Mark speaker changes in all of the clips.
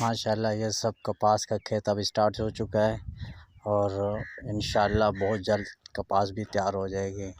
Speaker 1: माशाल्लाह ये सब कपास का खेत अब स्टार्ट हो चुका है और इंशाल्लाह बहुत जल्द कपास भी तैयार हो जाएगी।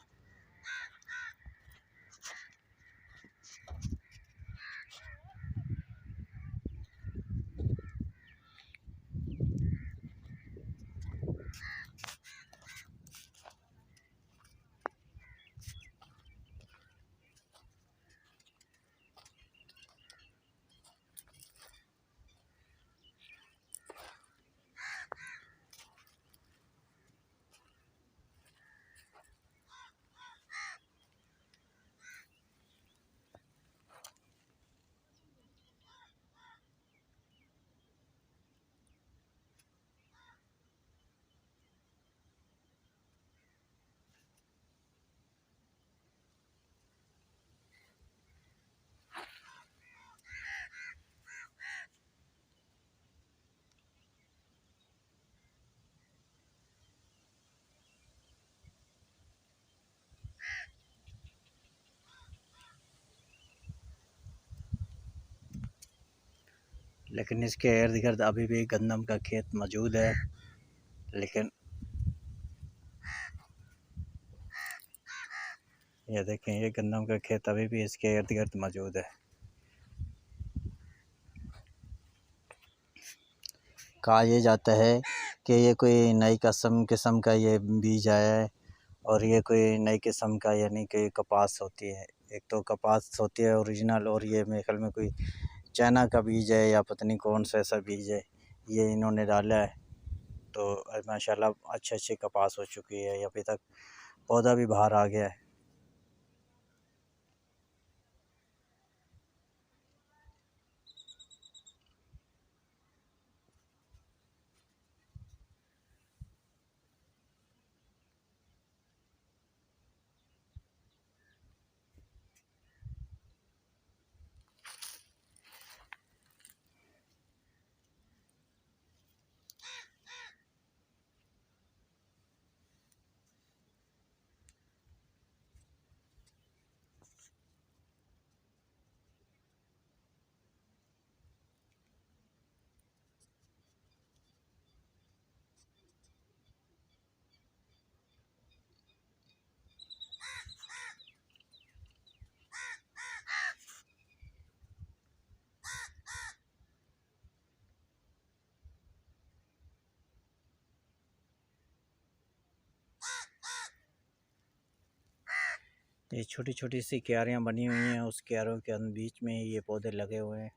Speaker 1: लेकिन इसके इर्द गिर्द अभी भी गंदम का खेत मौजूद है। लेकिन ये देखें, ये गंदम का खेत अभी भी इसके इर्द गिर्द मौजूद है। कहा यह जाता है कि ये कोई नई किस्म का ये बीज आया है और ये कोई नई किस्म का यानी कि कपास होती है। एक तो कपास होती है ओरिजिनल, और ये मेरे ख्याल में कोई चाइना का बीज है या पता नहीं कौन सा ऐसा बीज है, ये इन्होंने डाला है। तो माशाल्लाह अच्छे कपास हो चुकी है। अभी तक पौधा भी बाहर आ गया है। ये छोटी छोटी सी क्यारियाँ बनी हुई हैं, उस क्यारों के बीच में ये पौधे लगे हुए हैं।